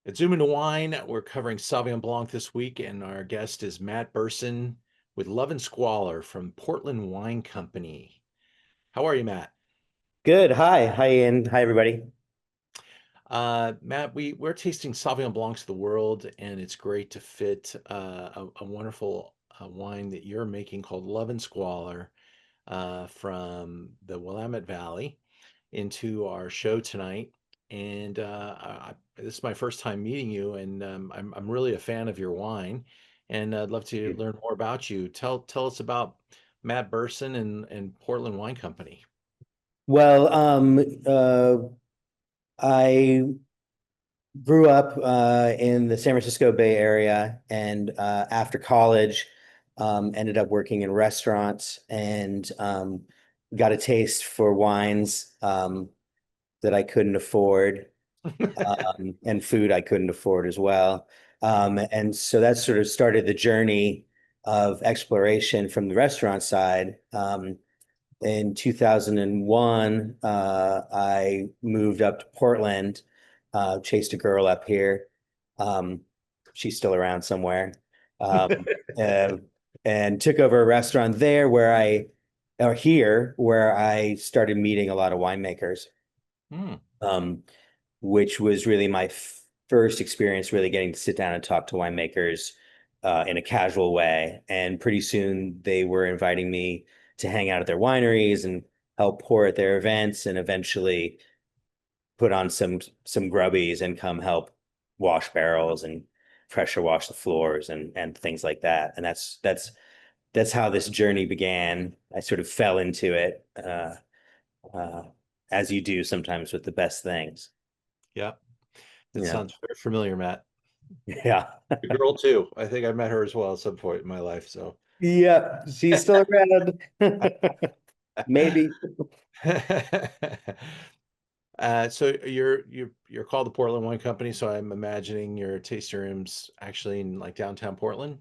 At Zoom into Wine, we're covering Sauvignon Blanc this week, and our guest is Matt Berson with Love and Squalor from Portland Wine Company. How are you, Matt? Good. Hi, Ian. Hi, everybody. Matt, we're tasting Sauvignon Blancs of the world, and it's great to fit a wonderful wine that you're making called Love and Squalor from the Willamette Valley into our show tonight. And this is my first time meeting you, and I'm really a fan of your wine, and I'd love to learn more about you. Tell us about Matt Berson and Portland Wine Company. Well, I grew up in the San Francisco Bay Area, and after college, ended up working in restaurants and got a taste for wines that I couldn't afford, and food I couldn't afford as well. And so that sort of started the journey of exploration from the restaurant side. In 2001, I moved up to Portland, chased a girl up here. Um, she's still around somewhere. Um, uh, and took over a restaurant there or here, where I started meeting a lot of winemakers, Hmm. um, which was really my first experience really getting to sit down and talk to winemakers in a casual way. And pretty soon they were inviting me to hang out at their wineries and help pour at their events, and eventually put on some grubbies and come help wash barrels and pressure wash the floors and things like that. And that's how this journey began. I sort of fell into it, uh, as you do sometimes with the best things. Yeah, that Yeah. sounds very familiar, Matt. Yeah. The girl too. I think I met her as well at some point in my life. So, Yeah, she's still around. Maybe. So you're called the Portland Wine Company. So I'm imagining your tasting rooms actually in like downtown Portland.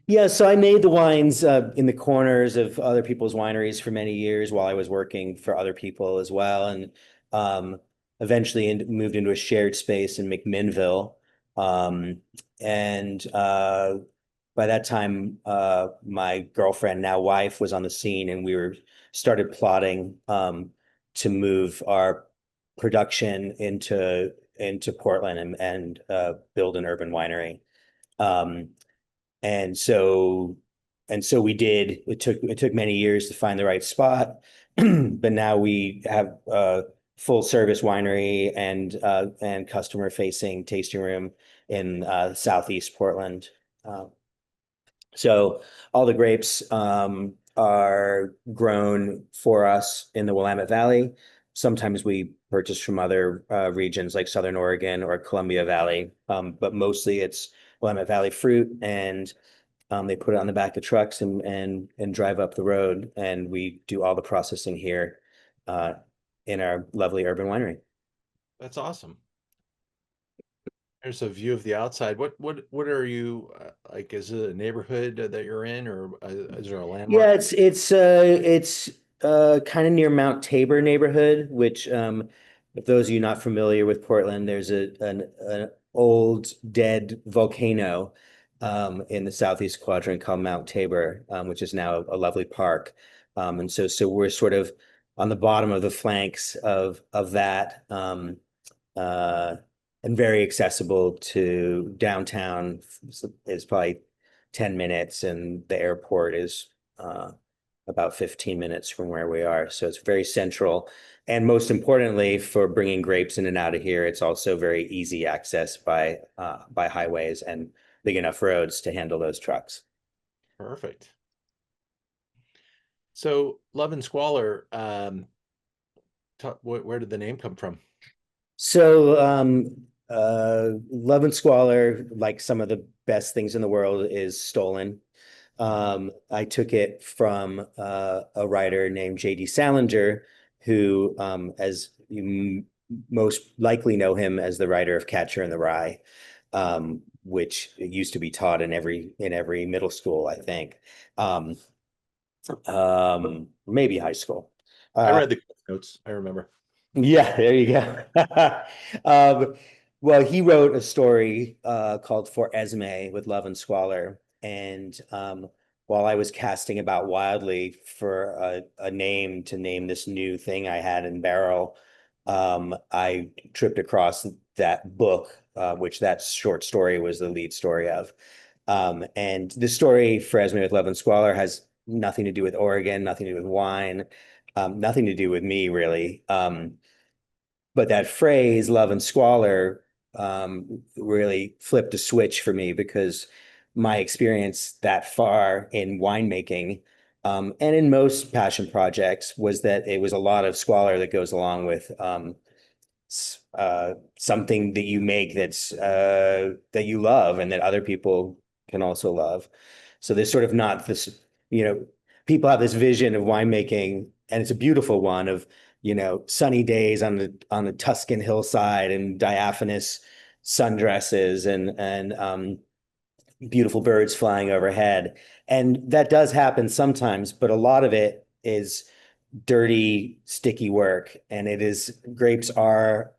Yeah, so I made the wines in the corners of other people's wineries for many years while I was working for other people as well, and um, eventually moved into a shared space in McMinnville. Um, and by that time, my girlfriend, now wife, was on the scene, and we were started plotting to move our production into Portland and build an urban winery. Um, and so we did. It took many years to find the right spot, but now we have a full service winery and customer facing tasting room in Southeast Portland. Uh, so all the grapes are grown for us in the Willamette Valley. Sometimes we purchase from other regions like Southern Oregon or Columbia Valley, but mostly it's Willamette Valley fruit, and they put it on the back of trucks and drive up the road, and we do all the processing here uh, in our lovely urban winery. That's awesome. There's a view of the outside. What are you like? Is it a neighborhood that you're in, or is there a landmark? Yeah, it's kind of near Mount Tabor neighborhood, which if those of you not familiar with Portland, there's an old dead volcano in the southeast quadrant called Mount Tabor, which is now a lovely park. And so we're sort of on the bottom of the flanks of that, uh, and very accessible to downtown. Is probably 10 minutes, and the airport is about 15 minutes from where we are. So it's very central. And most importantly, for bringing grapes in and out of here, it's also very easy access by highways and big enough roads to handle those trucks. Perfect. So Love and Squalor, where did the name come from? So Love and Squalor, like some of the best things in the world, is stolen. I took it from a writer named J.D. Salinger, who, as you most likely know him as the writer of Catcher in the Rye, which used to be taught in every middle school, I think, um, maybe high school. I Uh, read the notes. I remember. yeah, there you go. Um, Well, he wrote a story called For Esme with Love and Squalor. And while I was casting about wildly for a name to name this new thing I had in barrel, I tripped across that book, which that short story was the lead story of. And the story For Esme with Love and Squalor has nothing to do with Oregon, nothing to do with wine, nothing to do with me, really. But that phrase, love and squalor, really flipped a switch for me because my experience that far in winemaking, and in most passion projects, was that it was a lot of squalor that goes along with something that you make that you love and that other people can also love. So there's sort of not this, you know, people have this vision of winemaking, and it's a beautiful one of, sunny days on the Tuscan hillside and diaphanous sundresses and beautiful birds flying overhead. And that does happen sometimes, but a lot of it is dirty, sticky work. And grapes are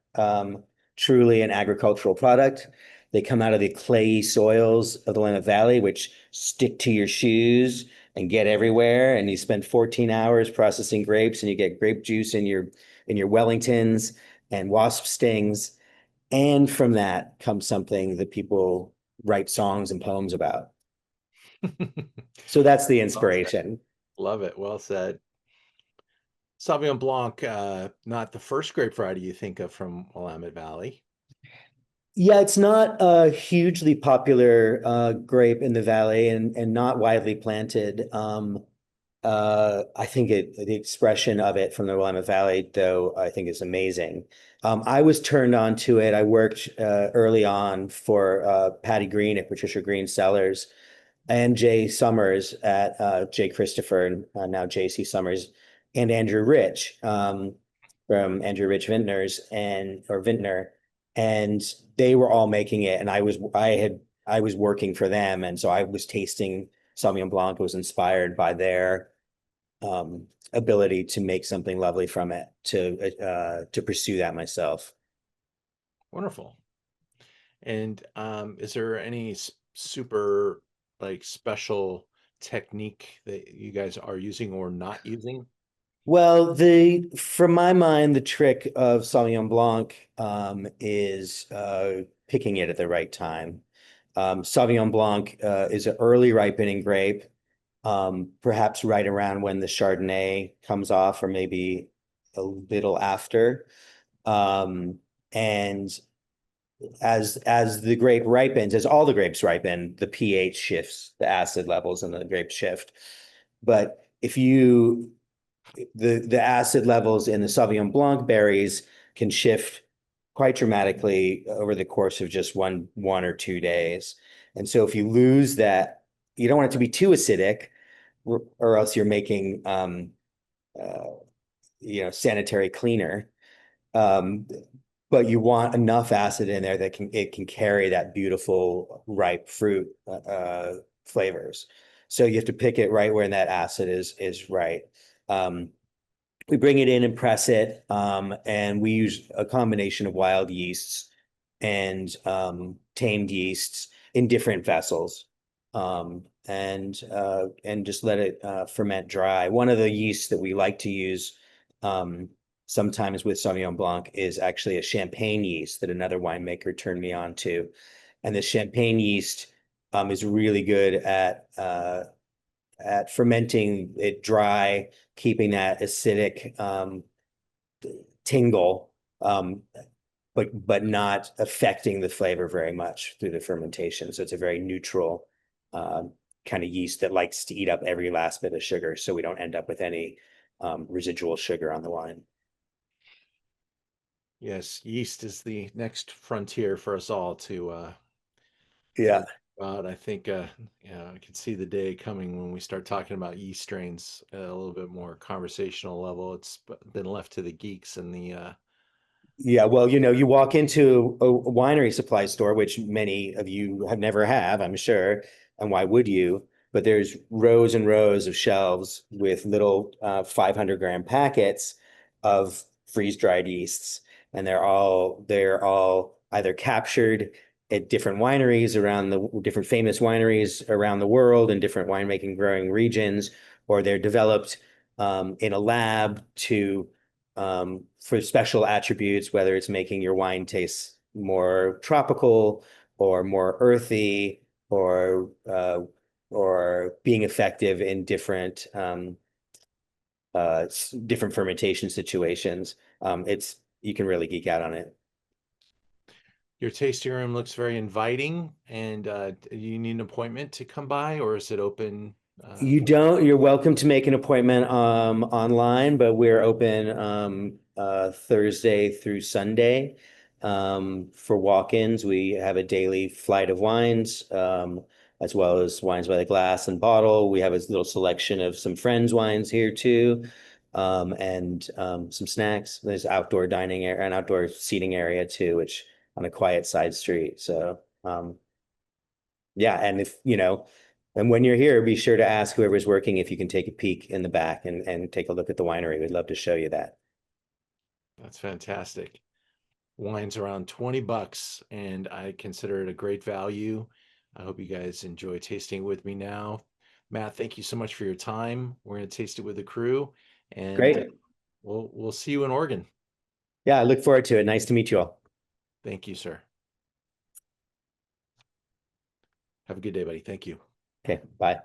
truly an agricultural product. They come out of the clayey soils of the Willamette Valley, which stick to your shoes and get everywhere. And you spend 14 hours processing grapes, and you get grape juice in your Wellingtons and wasp stings. And from that comes something that people write songs and poems about. So that's the Well said. inspiration. Love it. Well said. Sauvignon Blanc, not the first grape variety you think of from Willamette Valley. Yeah, it's not a hugely popular grape in the valley and not widely planted. I think the expression of it from the Willamette Valley, though, I think is amazing. I was turned on to it. I worked early on for Patty Green at Patricia Green Cellars and Jay Summers at Jay Christopher, and now JC Summers, and Andrew Rich from Andrew Rich Vintners or Vintner, and they were all making it, and I was working for them, and so I was tasting Sauvignon Blanc, was inspired by their ability to make something lovely from it to pursue that myself. Wonderful. And is there any super like special technique that you guys are using or not using? Well, from my mind, the trick of Sauvignon Blanc is picking it at the right time. Sauvignon Blanc is an early ripening grape, perhaps right around when the Chardonnay comes off, or maybe a little after. Um, and as the grape ripens, as all the grapes ripen, the pH shifts, the acid levels in the grape shift. But if you the acid levels in the Sauvignon Blanc berries can shift quite dramatically over the course of just one or 2 days. And so if you lose that, you don't want it to be too acidic, or else you're making uh, sanitary cleaner. Um, but you want enough acid in there that it can carry that beautiful ripe fruit flavors. So you have to pick it right where that acid is right. Um, we bring it in and press it, and we use a combination of wild yeasts and tamed yeasts in different vessels, and just let it ferment dry. One of the yeasts that we like to use sometimes with Sauvignon Blanc is actually a champagne yeast that another winemaker turned me on to, and the champagne yeast is really good at fermenting it dry, keeping that acidic tingle, but not affecting the flavor very much through the fermentation. So it's a very neutral kind of yeast that likes to eat up every last bit of sugar, so we don't end up with any residual sugar on the wine. Yes, yeast is the next frontier for us all to Yeah. learn about. I think yeah, I can see the day coming when we start talking about yeast strains at a little bit more conversational level. It's been left to the geeks and the Yeah, well, you walk into a winery supply store, which many of you have never have, I'm sure, and why would you? But there's rows and rows of shelves with little 500 gram packets of freeze-dried yeasts, and they're all either captured at different wineries around the different famous wineries around the world in different winemaking growing regions, or they're developed in a lab to for special attributes, whether it's making your wine taste more tropical or more earthy or being effective in different fermentation situations. It's you can really geek out on it. Your tasting room looks very inviting, and do you need an appointment to come by, or is it open You for? don't, you're welcome to make an appointment online, but we're open Thursday through Sunday for walk-ins. We have a daily flight of wines, as well as wines by the glass and bottle. We have a little selection of some friends' wines here too, and some snacks. There's outdoor dining area and outdoor seating area too, which on a quiet side street. So yeah, and if you know, and when you're here, be sure to ask whoever's working if you can take a peek in the back and take a look at the winery. We'd love to show you that. That's fantastic. Wine's around 20 bucks, and I consider it a great value. I hope you guys enjoy tasting with me now. Matt, thank you so much for your time. We're going to taste it with the crew, and Great. we'll see you in Oregon. Yeah, I look forward to it. Nice to meet you all. Thank you, sir. Have a good day, buddy. Thank you. Okay, bye.